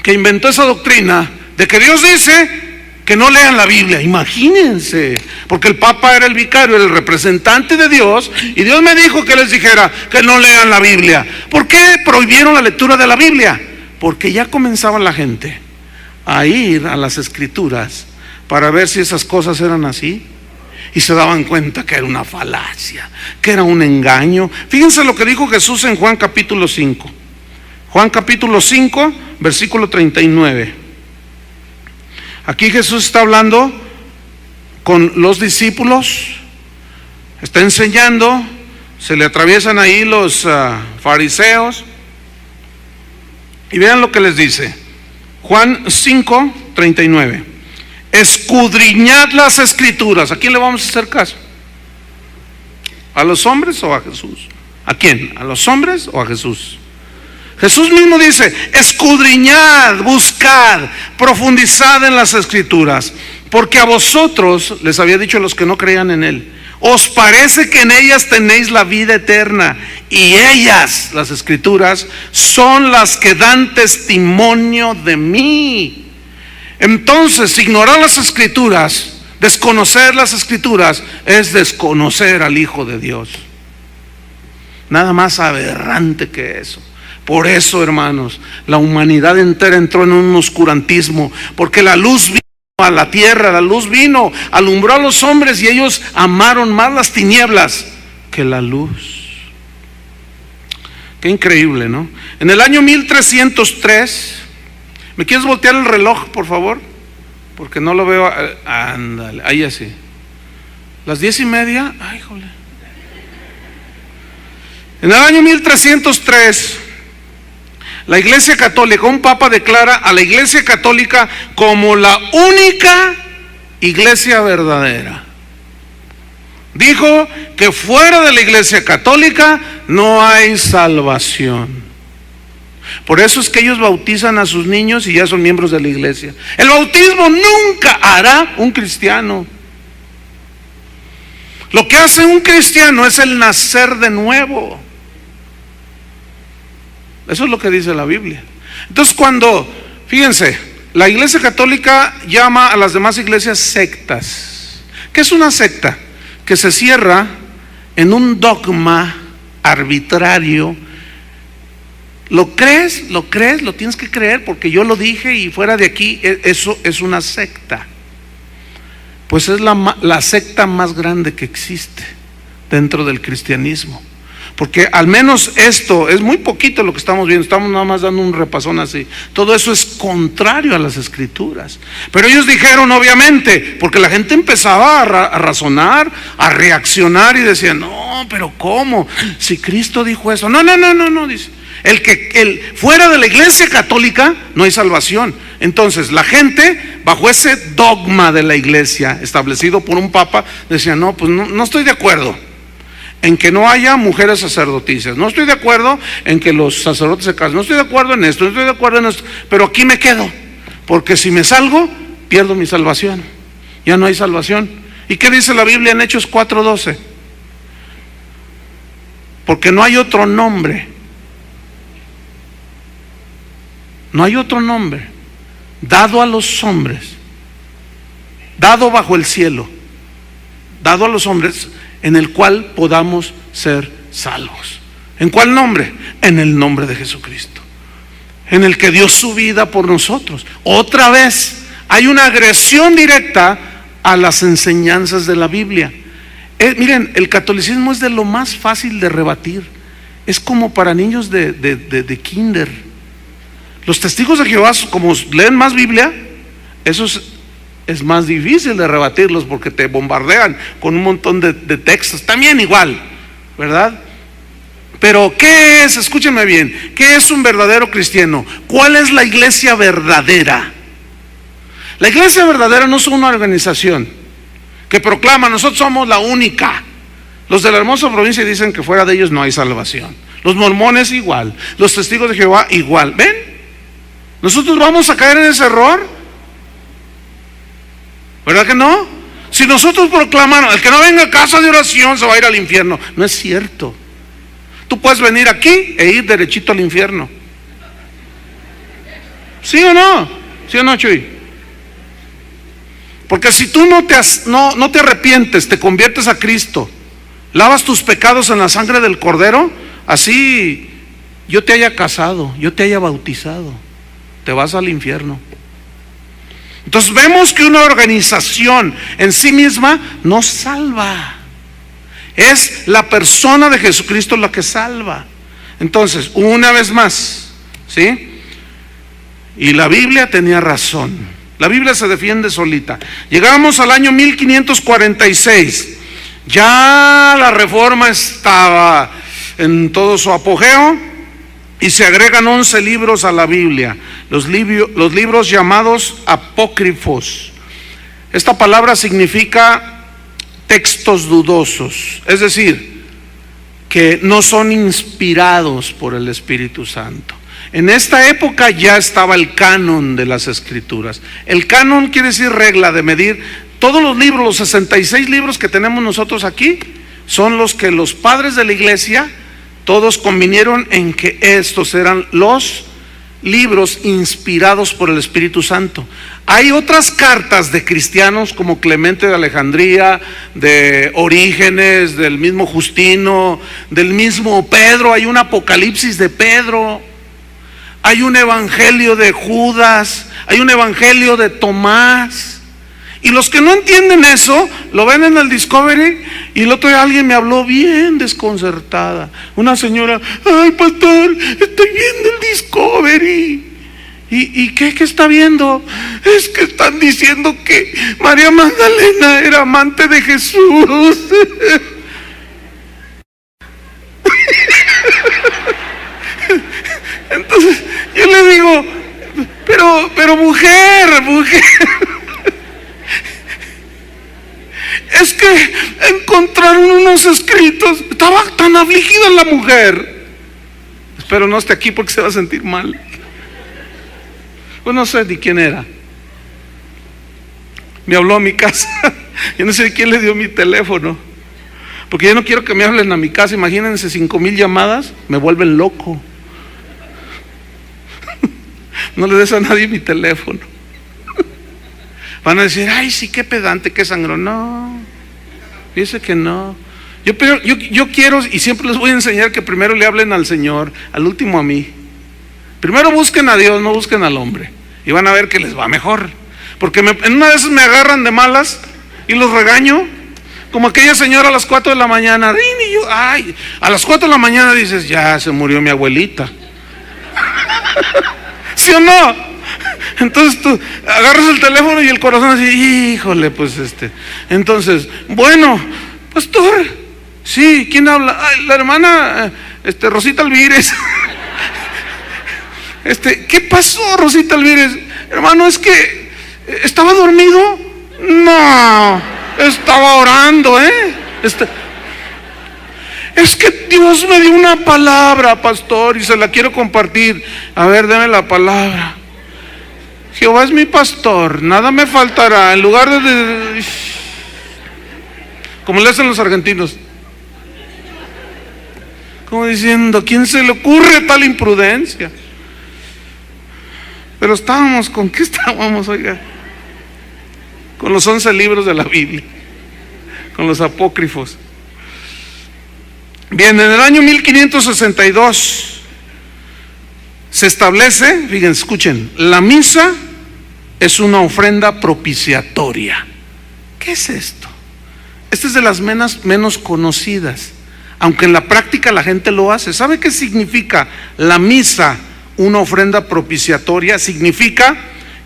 que inventó esa doctrina de que Dios dice que no lean la Biblia? Imagínense, porque el papa era el vicario, el representante de Dios, y Dios me dijo que les dijera que no lean la Biblia. ¿Por qué prohibieron la lectura de la Biblia? Porque ya comenzaba la gente a ir a las Escrituras para ver si esas cosas eran así, y se daban cuenta que era una falacia, que era un engaño. Fíjense lo que dijo Jesús en Juan capítulo 5. Juan capítulo 5, versículo 39. Aquí Jesús está hablando con los discípulos, está enseñando, se le atraviesan ahí los fariseos, y vean lo que les dice. Juan 5, 39. Escudriñad las Escrituras. ¿A quién le vamos a hacer caso? ¿A los hombres o a Jesús? ¿A quién? ¿A los hombres o a Jesús? Jesús mismo dice, escudriñad, buscad, profundizad en las Escrituras, porque a vosotros, les había dicho a los que no creían en Él, os parece que en ellas tenéis la vida eterna, y ellas, las Escrituras, son las que dan testimonio de mí. Entonces, ignorar las Escrituras, desconocer las Escrituras, es desconocer al Hijo de Dios. Nada más aberrante que eso. Por eso, hermanos, la humanidad entera entró en un oscurantismo, porque la luz vino a la tierra, la luz vino, alumbró a los hombres, y ellos amaron más las tinieblas que la luz. Qué increíble, ¿no? En el año 1303, ¿me quieres voltear el reloj, por favor? Porque no lo veo. Ándale, ahí así. Las 10:30, ay, jole. En el año 1303, la Iglesia Católica, un papa declara a la Iglesia Católica como la única iglesia verdadera. Dijo que fuera de la Iglesia Católica no hay salvación. Por eso es que ellos bautizan a sus niños y ya son miembros de la iglesia. El bautismo nunca hará un cristiano. Lo que hace un cristiano es el nacer de nuevo. Eso es lo que dice la Biblia. Entonces fíjense, la Iglesia Católica llama a las demás iglesias sectas. ¿Qué es una secta? Que se cierra en un dogma arbitrario. ¿Lo crees? ¿Lo crees? Lo tienes que creer porque yo lo dije y fuera de aquí, eso es una secta. Pues es la secta más grande que existe dentro del cristianismo. Porque al menos esto es muy poquito lo que estamos viendo, estamos nada más dando un repasón así. Todo eso es contrario a las Escrituras. Pero ellos dijeron, obviamente, porque la gente empezaba a razonar, a reaccionar y decían, no, pero ¿cómo? Si Cristo dijo eso. No, dice. Fuera de la Iglesia Católica no hay salvación. Entonces la gente, bajo ese dogma de la iglesia establecido por un papa, decía, no, pues no estoy de acuerdo en que no haya mujeres sacerdotisas, no estoy de acuerdo en que los sacerdotes se casen, no estoy de acuerdo en esto, no estoy de acuerdo en esto, pero aquí me quedo, porque si me salgo, pierdo mi salvación, ya no hay salvación. ¿Y qué dice la Biblia en Hechos 4:12? Porque no hay otro nombre, no hay otro nombre dado a los hombres dado bajo el cielo, dado a los hombres, en el cual podamos ser salvos. ¿En cuál nombre? En el nombre de Jesucristo, en el que dio su vida por nosotros. Otra vez hay una agresión directa a las enseñanzas de la Biblia. Miren, el catolicismo es de lo más fácil de rebatir. Es como para niños de kinder. Los testigos de Jehová, como leen más Biblia, eso es más difícil de rebatirlos, porque te bombardean con un montón de textos, también igual, ¿verdad? Pero ¿qué es? Escúchenme bien, ¿qué es un verdadero cristiano? ¿Cuál es la iglesia verdadera? La iglesia verdadera no es una organización que proclama: nosotros somos la única. Los de la hermosa provincia dicen que fuera de ellos no hay salvación. Los mormones igual, los testigos de Jehová igual. ¿Ven? Nosotros vamos a caer en ese error, ¿verdad que no? Si nosotros proclamamos: el que no venga a casa de oración se va a ir al infierno. No es cierto. Tú puedes venir aquí e ir derechito al infierno. ¿Sí o no? ¿Sí o no, Chuy? Porque si tú no te arrepientes, te conviertes a Cristo, lavas tus pecados en la sangre del Cordero, así yo te haya casado, yo te haya bautizado, te vas al infierno. Entonces vemos que una organización en sí misma no salva. Es la persona de Jesucristo la que salva. Entonces, una vez más, ¿sí? Y la Biblia tenía razón. La Biblia se defiende solita. Llegamos al año 1546. Ya la Reforma estaba en todo su apogeo y se agregan 11 libros a la Biblia, los libros llamados apócrifos. Esta palabra significa textos dudosos, es decir, que no son inspirados por el Espíritu Santo. En esta época ya estaba el canon de las Escrituras. El canon quiere decir regla de medir. Todos los libros, los 66 libros que tenemos nosotros aquí, son los que los padres de la iglesia, todos convinieron en que estos eran los libros inspirados por el Espíritu Santo. Hay otras cartas de cristianos como Clemente de Alejandría, de Orígenes, del mismo Justino, del mismo Pedro. Hay un Apocalipsis de Pedro, hay un Evangelio de Judas, hay un Evangelio de Tomás. Y los que no entienden eso, lo ven en el Discovery. Y el otro día alguien me habló bien desconcertada. Una señora: ay, pastor, estoy viendo el Discovery. ¿Y qué está viendo? Es que están diciendo que María Magdalena era amante de Jesús. Entonces yo le digo: pero mujer, es que encontraron unos escritos. Estaba tan afligida la mujer. Espero no esté aquí porque se va a sentir mal. Pues no sé de quién era. Me habló a mi casa. Yo no sé de quién le dio mi teléfono, porque yo no quiero que me hablen a mi casa. Imagínense 5,000 llamadas, me vuelven loco. No le des a nadie mi teléfono. Van a decir: ay, sí, qué pedante, qué sangrón. No, fíjese que no. Yo quiero, y siempre les voy a enseñar, que primero le hablen al Señor, al último a mí. Primero busquen a Dios, no busquen al hombre, y van a ver que les va mejor. Porque en una de esas me agarran de malas y los regaño, como aquella señora a las 4 de la mañana. Y yo, ay, a las 4 de la mañana dices: ya se murió mi abuelita. ¿Sí o no? Entonces tú agarras el teléfono y el corazón así: híjole, pues entonces, bueno, pastor, sí, ¿quién habla? Ay, la hermana Rosita Alvírez. ¿Qué pasó, Rosita Alvírez? Hermano, es que ¿estaba dormido? No, estaba orando, es que Dios me dio una palabra, pastor, y se la quiero compartir. A ver, deme la palabra. Jehová es mi pastor, nada me faltará. En lugar de como le hacen los argentinos, como diciendo: ¿a quién se le ocurre tal imprudencia? Pero ¿con qué estábamos, oiga? con los 11 libros de la Biblia, con los apócrifos. Bien, en el año 1562 se establece, fíjense, escuchen, la misa es una ofrenda propiciatoria. ¿Qué es esto? Esta es de las menos conocidas, aunque en la práctica la gente lo hace. ¿Sabe qué significa la misa, una ofrenda propiciatoria? Significa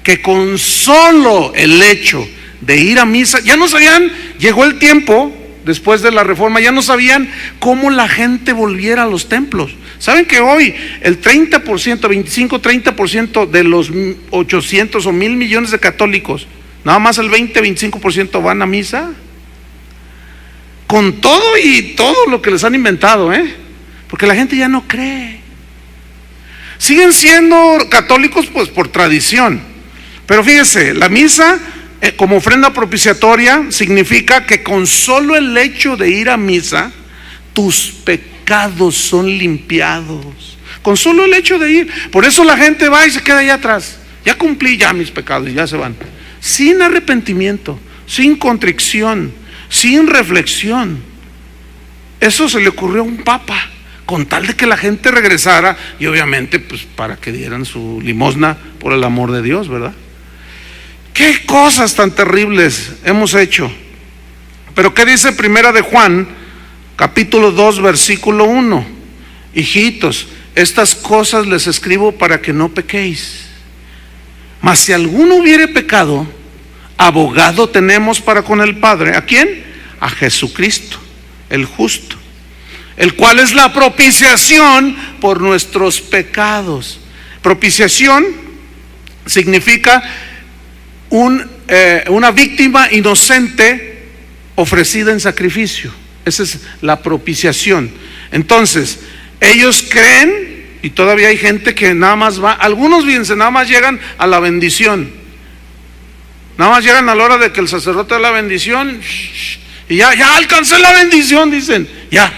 que con solo el hecho de ir a misa, ya no sabían, llegó el tiempo después de la reforma, ya no sabían cómo la gente volviera a los templos. ¿Saben que hoy el 30%, 25-30% de los 800 o 1,000 millones de católicos, nada más el 20-25% van a misa? Con todo y todo lo que les han inventado, porque la gente ya no cree. Siguen siendo católicos pues por tradición, pero fíjese, la misa como ofrenda propiciatoria significa que con solo el hecho de ir a misa, tus pecados son limpiados. Con solo el hecho de ir. Por eso la gente va y se queda allá atrás. Ya cumplí ya mis pecados y ya se van. Sin arrepentimiento, sin contrición, sin reflexión. Eso se le ocurrió a un papa, con tal de que la gente regresara y obviamente pues para que dieran su limosna por el amor de Dios, ¿verdad? ¿Qué cosas tan terribles hemos hecho? Pero ¿qué dice Primera de Juan, capítulo 2, versículo 1? Hijitos, estas cosas les escribo para que no pequéis. Mas si alguno hubiere pecado, abogado tenemos para con el Padre. ¿A quién? A Jesucristo, el justo, el cual es la propiciación por nuestros pecados. Propiciación significa una víctima inocente ofrecida en sacrificio. Esa es la propiciación. Entonces, ellos creen, y todavía hay gente que nada más va, algunos fíjense, nada más llegan a la bendición, nada más llegan a la hora de que el sacerdote da la bendición, y ya alcancé la bendición, dicen, ya.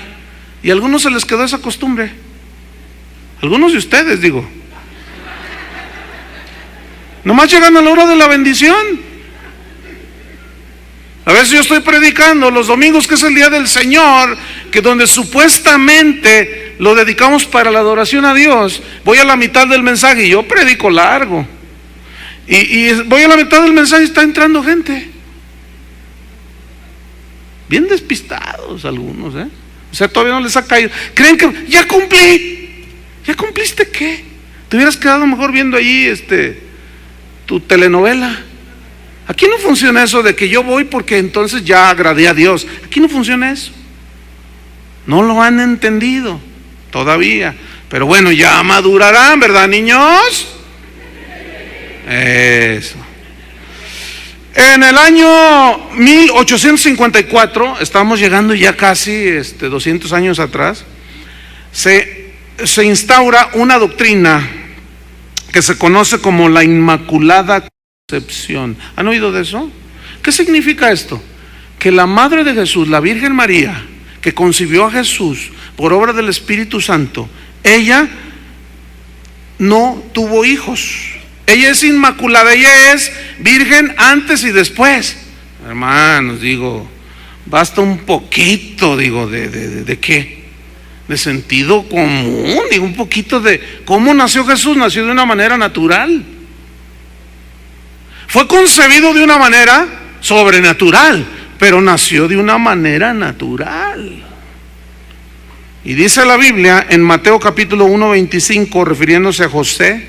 Y a algunos se les quedó esa costumbre, algunos de ustedes, digo. Nomás llegan a la hora de la bendición. A veces yo estoy predicando los domingos, que es el día del Señor, que donde supuestamente lo dedicamos para la adoración a Dios. Voy a la mitad del mensaje y yo predico largo. Y voy a la mitad del mensaje y está entrando gente. Bien despistados algunos, O sea, todavía no les ha caído. Creen que ya cumplí. ¿Ya cumpliste qué? Te hubieras quedado mejor viendo allí tu telenovela. Aquí no funciona eso de que yo voy porque entonces ya agradé a Dios. Aquí no funciona eso. No lo han entendido todavía. Pero bueno, ya madurarán, ¿verdad, niños? Eso. En el año 1854, estamos llegando ya casi 200 años atrás, se instaura una doctrina que se conoce como la Inmaculada Concepción. ¿Han oído de eso? ¿Qué significa esto? Que la Madre de Jesús, la Virgen María, que concibió a Jesús por obra del Espíritu Santo, ella no tuvo hijos. Ella es inmaculada, ella es virgen antes y después. Hermanos, digo, basta un poquito, digo, ¿de qué? De sentido común, digo, un poquito de cómo nació Jesús. Nació de una manera natural. Fue concebido de una manera sobrenatural, pero nació de una manera natural. Y dice la Biblia en Mateo capítulo 1:25, refiriéndose a José,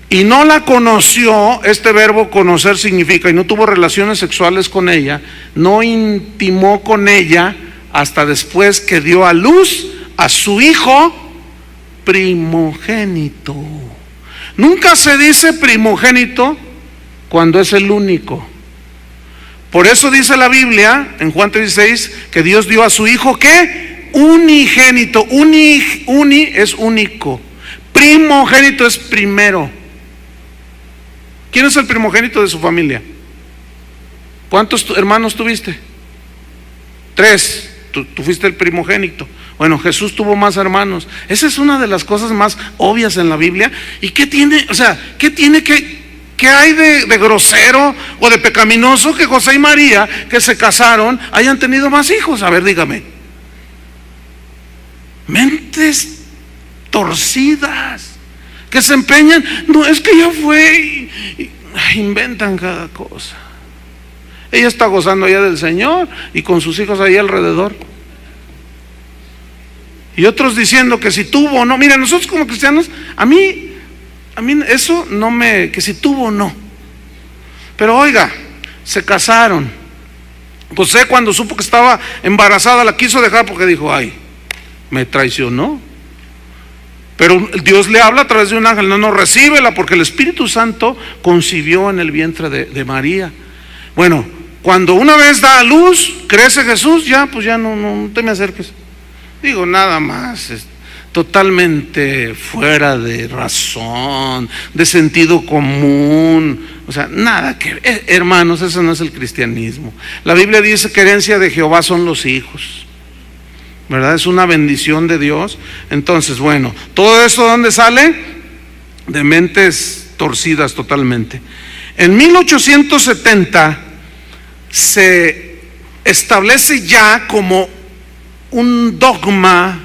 y no la conoció. Este verbo conocer significa, y no tuvo relaciones sexuales con ella, no intimó con ella hasta después que dio a luz a su hijo primogénito. Nunca se dice primogénito cuando es el único. Por eso dice la Biblia en Juan 3:16 que Dios dio a su hijo, ¿qué? Unigénito. Uni es único. Primogénito es primero. ¿Quién es el primogénito de su familia? ¿Cuántos hermanos tuviste? 3. Tú fuiste el primogénito. Bueno, Jesús tuvo más hermanos. Esa es una de las cosas más obvias en la Biblia. ¿Y qué tiene? O sea, ¿qué tiene que ¿Qué hay de grosero o de pecaminoso que José y María, que se casaron, hayan tenido más hijos? A ver, dígame. Mentes torcidas que se empeñan. No, es que ya fue inventan cada cosa. Ella está gozando allá del Señor y con sus hijos ahí alrededor. Y otros diciendo que si tuvo o no. Mira, nosotros como cristianos, a mí eso no me, que si tuvo o no. Pero oiga, se casaron. José, cuando supo que estaba embarazada, la quiso dejar porque dijo: ay, me traicionó. Pero Dios le habla a través de un ángel: no, recíbela, porque el Espíritu Santo concibió en el vientre de María. Bueno, cuando una vez da a luz, crece Jesús, ya, pues ya no te me acerques. Digo, nada más, totalmente fuera de razón, de sentido común. O sea, nada que ver. Hermanos, eso no es el cristianismo. La Biblia dice que herencia de Jehová son los hijos, ¿verdad? Es una bendición de Dios. Entonces, bueno, todo eso, ¿dónde sale? De mentes torcidas totalmente. En 1870 se establece ya como un dogma.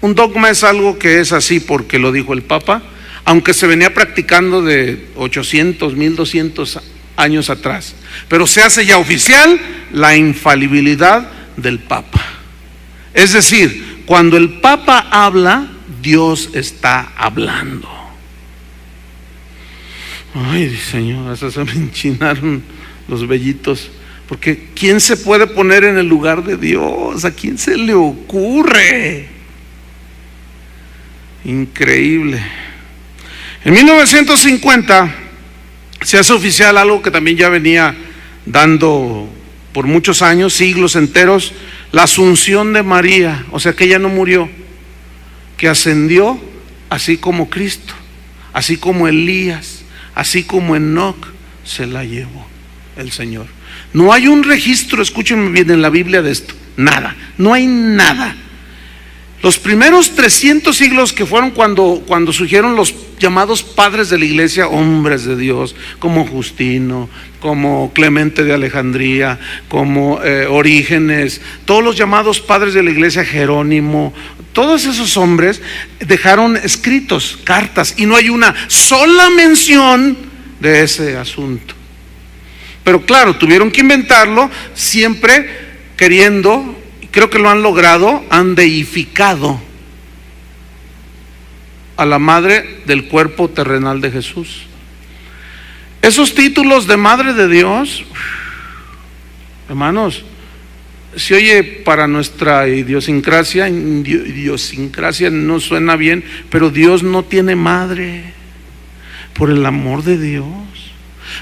Un dogma es algo que es así porque lo dijo el Papa, aunque se venía practicando de 800, 1200 años atrás. Pero se hace ya oficial la infalibilidad del Papa. Es decir, cuando el Papa habla, Dios está hablando. Ay, Señor, hasta se me enchinaron los vellitos. Porque ¿quién se puede poner en el lugar de Dios? ¿A quién se le ocurre? Increíble. En 1950 se hace oficial algo que también ya venía dando por muchos años, siglos enteros: la asunción de María. O sea, que ella no murió, que ascendió así como Cristo, así como Elías, así como Enoc, se la llevó el Señor. No hay un registro, escúchenme bien, en la Biblia de esto. Nada, no hay nada. Los primeros 300 siglos, que fueron cuando surgieron los llamados padres de la iglesia, hombres de Dios, como Justino, como Clemente de Alejandría, como Orígenes, todos los llamados padres de la iglesia, Jerónimo, todos esos hombres dejaron escritos, cartas, y no hay una sola mención de ese asunto. Pero claro, tuvieron que inventarlo, siempre queriendo, creo que lo han logrado, han deificado a la madre del cuerpo terrenal de Jesús. Esos títulos de madre de Dios, hermanos, se oye para nuestra idiosincrasia no suena bien, pero Dios no tiene madre, por el amor de Dios.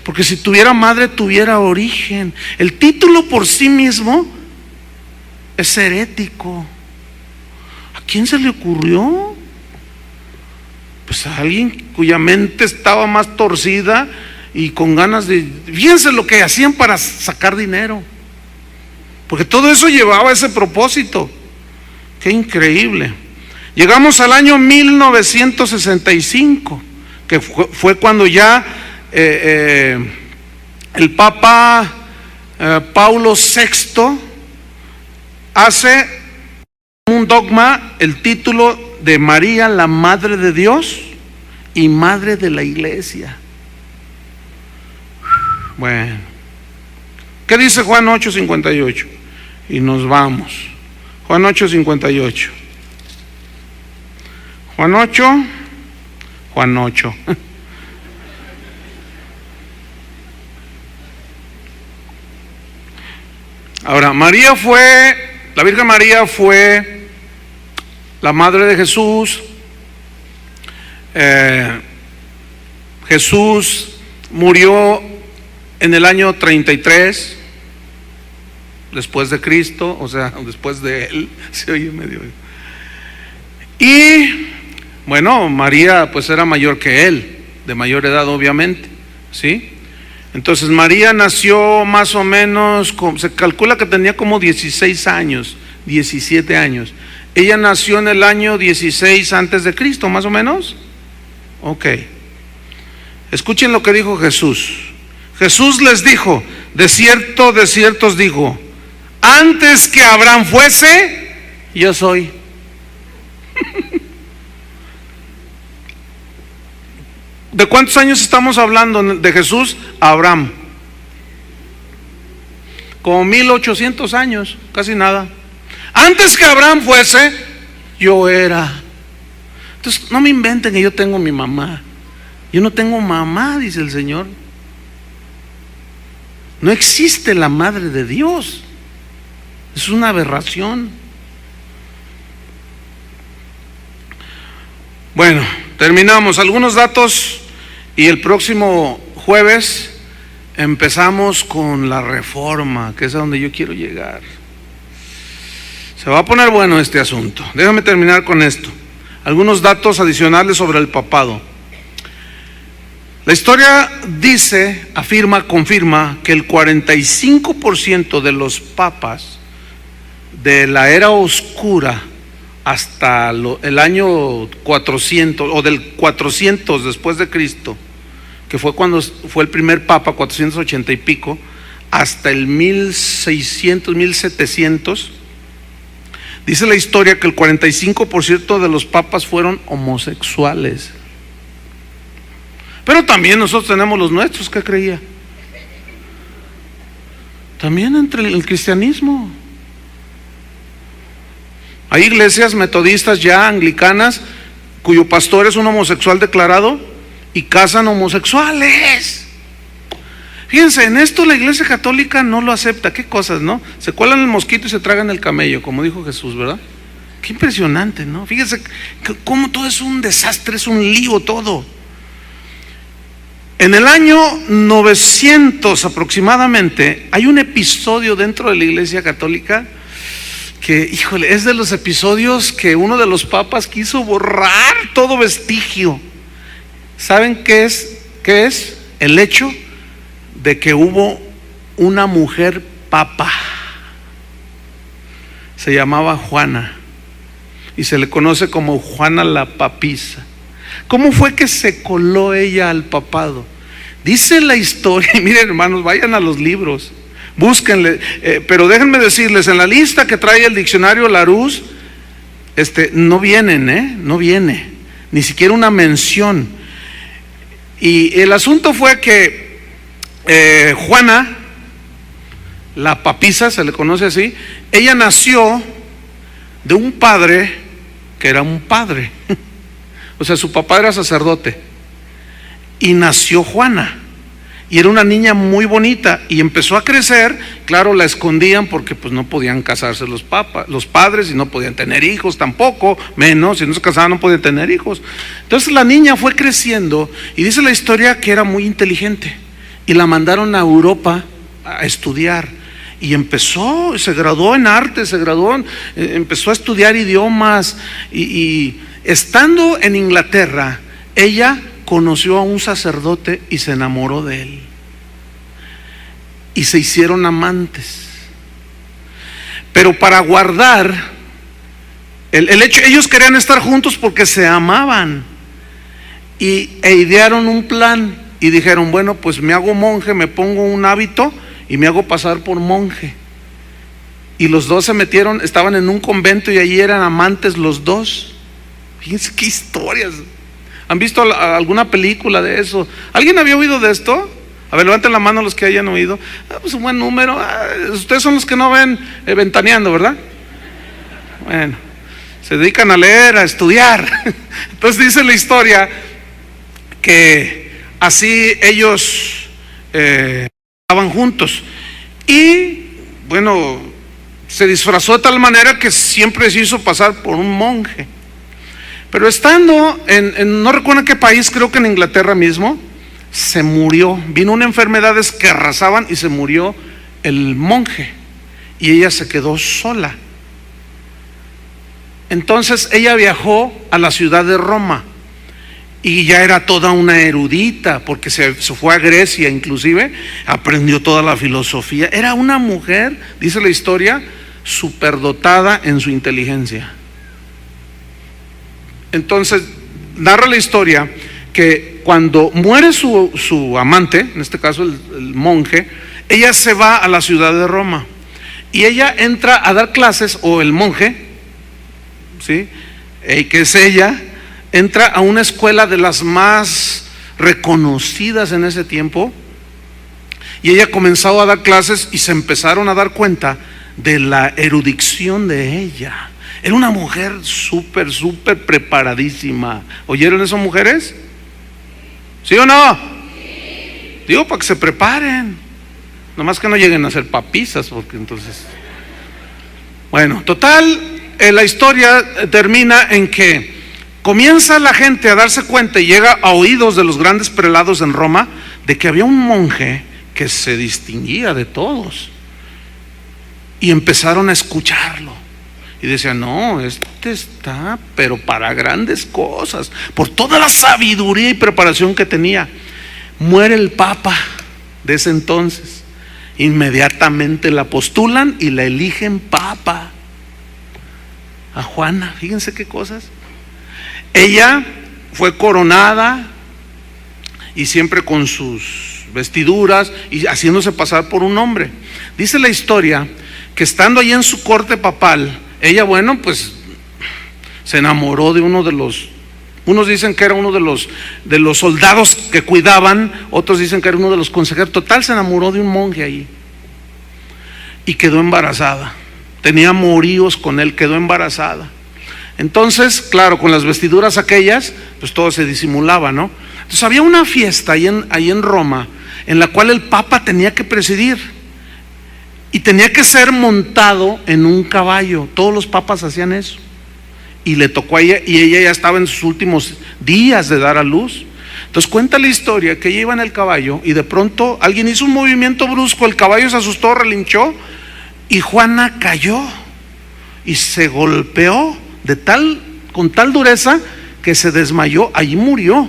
Porque si tuviera madre, tuviera origen. El título por sí mismo es herético. ¿A quién se le ocurrió? Pues a alguien cuya mente estaba más torcida y con ganas de... Fíjense lo que hacían para sacar dinero, porque todo eso llevaba ese propósito. Qué increíble. Llegamos al año 1965, que fue cuando ya el Papa Paulo VI hace un dogma, el título de María, la Madre de Dios y Madre de la Iglesia. Bueno, ¿qué dice Juan 8:58? Y nos vamos. Juan 8:58. Juan 8. Ahora, la Virgen María fue la madre de Jesús. Jesús murió en el año 33 después de Cristo, o sea, después de él. Se oye medio. Y bueno, María pues era mayor que él, de mayor edad obviamente, ¿sí? Entonces María nació más o menos, se calcula que tenía como 16 años, 17 años. Ella nació en el año 16 antes de Cristo, más o menos. Ok. Escuchen lo que dijo Jesús. Jesús les dijo: de cierto os digo, antes que Abraham fuese, yo soy. ¿De cuántos años estamos hablando de Jesús a Abraham? Como 1800 años, casi nada. Antes que Abraham fuese, yo era. Entonces no me inventen que yo tengo mi mamá. Yo no tengo mamá, dice el Señor. No existe la madre de Dios. Es una aberración. Bueno, terminamos. Algunos datos y el próximo jueves empezamos con la reforma, que es a donde yo quiero llegar. Se va a poner bueno este asunto. Déjame terminar con esto. Algunos datos adicionales sobre el papado. La historia dice, afirma, confirma que el 45% de los papas de la era oscura hasta el año 400 o del 400 después de Cristo, que fue cuando fue el primer papa, 480 y pico, hasta el 1600, 1700, dice la historia que el 45% de los papas fueron homosexuales. Pero también nosotros tenemos los nuestros, ¿qué creía? También entre el cristianismo. Hay iglesias metodistas ya anglicanas cuyo pastor es un homosexual declarado y casan homosexuales. Fíjense, en esto la iglesia católica no lo acepta. Qué cosas, ¿no? Se cuelan el mosquito y se tragan el camello, como dijo Jesús, ¿verdad? Qué impresionante, ¿no? Fíjense cómo todo es un desastre, es un lío todo. En el año 900 aproximadamente hay un episodio dentro de la iglesia católica que, híjole, es de los episodios que uno de los papas quiso borrar todo vestigio. ¿Saben qué es? ¿Qué es? El hecho de que hubo una mujer papa. Se llamaba Juana y se le conoce como Juana la Papisa. ¿Cómo fue que se coló ella al papado? Dice la historia, y miren hermanos, vayan a los libros, búsquenle, pero déjenme decirles, en la lista que trae el diccionario Larousse, no vienen, no viene, ni siquiera una mención. Y el asunto fue que Juana, la papisa, se le conoce así, ella nació de un padre que era un padre. O sea, su papá era sacerdote y nació Juana y era una niña muy bonita y empezó a crecer. Claro, la escondían porque pues no podían casarse los padres y no podían tener hijos tampoco, menos, si no se casaban no podían tener hijos. Entonces la niña fue creciendo y dice la historia que era muy inteligente y la mandaron a Europa a estudiar. Y empezó, se graduó en arte, empezó a estudiar idiomas y estando en Inglaterra, ella conoció a un sacerdote y se enamoró de él. Y se hicieron amantes. Pero para guardar el hecho, ellos querían estar juntos porque se amaban. E idearon un plan y dijeron, bueno, pues me hago monje, me pongo un hábito y me hago pasar por monje. Y los dos se metieron, estaban en un convento y allí eran amantes los dos. Fíjense qué historias. ¿Han visto alguna película de eso? ¿Alguien había oído de esto? A ver, levanten la mano los que hayan oído. Pues un buen número. Ustedes son los que no ven Ventaneando, ¿verdad? Bueno, se dedican a leer, a estudiar. Entonces dice la historia que así ellos estaban juntos. Y bueno, se disfrazó de tal manera que siempre se hizo pasar por un monje. Pero estando no recuerdo en qué país, creo que en Inglaterra mismo, se murió. Vino una enfermedad que arrasaban y se murió el monje. Y ella se quedó sola. Entonces ella viajó a la ciudad de Roma. Y ya era toda una erudita, porque se fue a Grecia inclusive, aprendió toda la filosofía. Era una mujer, dice la historia, superdotada en su inteligencia. Entonces, narra la historia que cuando muere su amante, en este caso el monje, ella se va a la ciudad de Roma y ella entra a dar clases, o el monje, ¿sí? Que es ella, entra a una escuela de las más reconocidas en ese tiempo, y ella comenzó a dar clases y se empezaron a dar cuenta de la erudición de ella. Era una mujer súper preparadísima. ¿Oyeron eso, mujeres? ¿Sí o no? Digo, para que se preparen, nomás que no lleguen a ser papizas, porque entonces... Bueno, total, la historia termina en que comienza la gente a darse cuenta y llega a oídos de los grandes prelados en Roma de que había un monje que se distinguía de todos, y empezaron a escucharlo y decían: no, este está pero para grandes cosas, por toda la sabiduría y preparación que tenía. Muere el papa de ese entonces, inmediatamente la postulan y la eligen papa a Juana. Fíjense qué cosas. Ella fue coronada y siempre con sus vestiduras y haciéndose pasar por un hombre. Dice la historia que estando allí en su corte papal, ella, bueno, pues se enamoró de uno de los, unos dicen que era uno de los soldados que cuidaban, otros dicen que era uno de los consejeros. Total, se enamoró de un monje ahí y quedó embarazada. Tenía amoríos con él, quedó embarazada. Entonces, claro, con las vestiduras aquellas, pues todo se disimulaba, ¿no? Entonces había una fiesta ahí en Roma, en la cual el papa tenía que presidir y tenía que ser montado en un caballo. Todos los papas hacían eso, y le tocó a ella, y ella ya estaba en sus últimos días de dar a luz. Entonces cuenta la historia que ella iba en el caballo y de pronto alguien hizo un movimiento brusco, el caballo se asustó, relinchó, y Juana cayó y se golpeó con tal dureza que se desmayó, allí murió.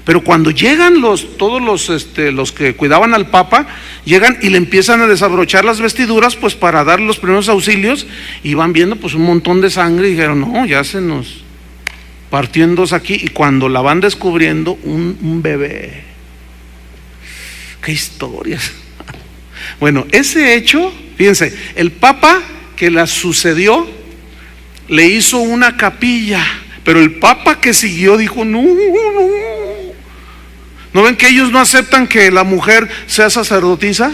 Pero cuando llegan todos los que cuidaban al papa, llegan y le empiezan a desabrochar las vestiduras, pues para dar los primeros auxilios, y van viendo pues un montón de sangre, y dijeron: no, ya se nos partió en dos aquí. Y cuando la van descubriendo, un bebé. ¡Qué historias! Bueno, ese hecho, fíjense, el papa que la sucedió le hizo una capilla, pero el papa que siguió dijo: no. ¿No ven que ellos no aceptan que la mujer sea sacerdotisa?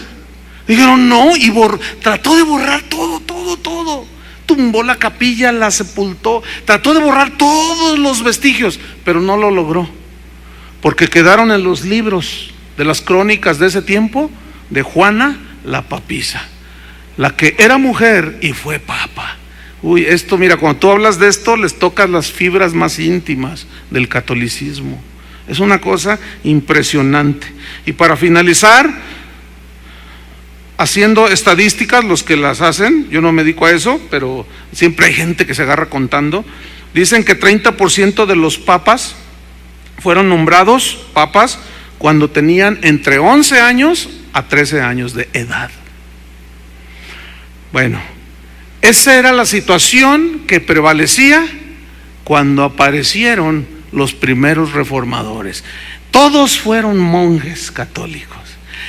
Dijeron no, y trató de borrar todo. Tumbó la capilla, la sepultó, trató de borrar todos los vestigios, pero no lo logró, porque quedaron en los libros de las crónicas de ese tiempo de Juana la papisa, la que era mujer y fue papa. Uy, esto, mira, cuando tú hablas de esto, les tocas las fibras más íntimas del catolicismo. Es una cosa impresionante. Y para finalizar, haciendo estadísticas, los que las hacen, yo no me dedico a eso, pero siempre hay gente que se agarra contando. Dicen que 30% de los papas fueron nombrados papas cuando tenían entre 11 años a 13 años de edad. Bueno, esa era la situación que prevalecía cuando aparecieron los primeros reformadores. Todos fueron monjes católicos.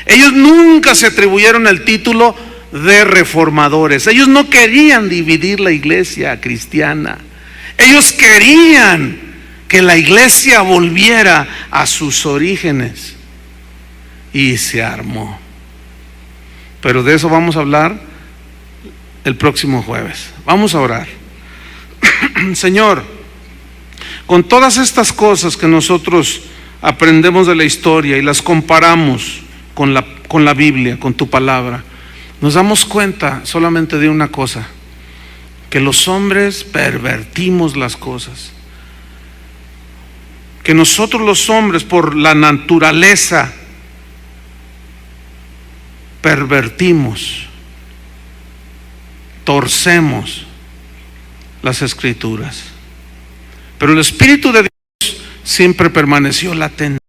Ellos nunca se atribuyeron el título de reformadores. Ellos no querían dividir la iglesia cristiana. Ellos querían que la iglesia volviera a sus orígenes, y se armó. Pero de eso vamos a hablar el próximo jueves. Vamos a orar. Señor, con todas estas cosas que nosotros aprendemos de la historia y las comparamos con la Biblia, con tu palabra, nos damos cuenta solamente de una cosa: que los hombres pervertimos las cosas, que nosotros los hombres por la naturaleza pervertimos, torcemos las Escrituras. Pero el Espíritu de Dios siempre permaneció latente.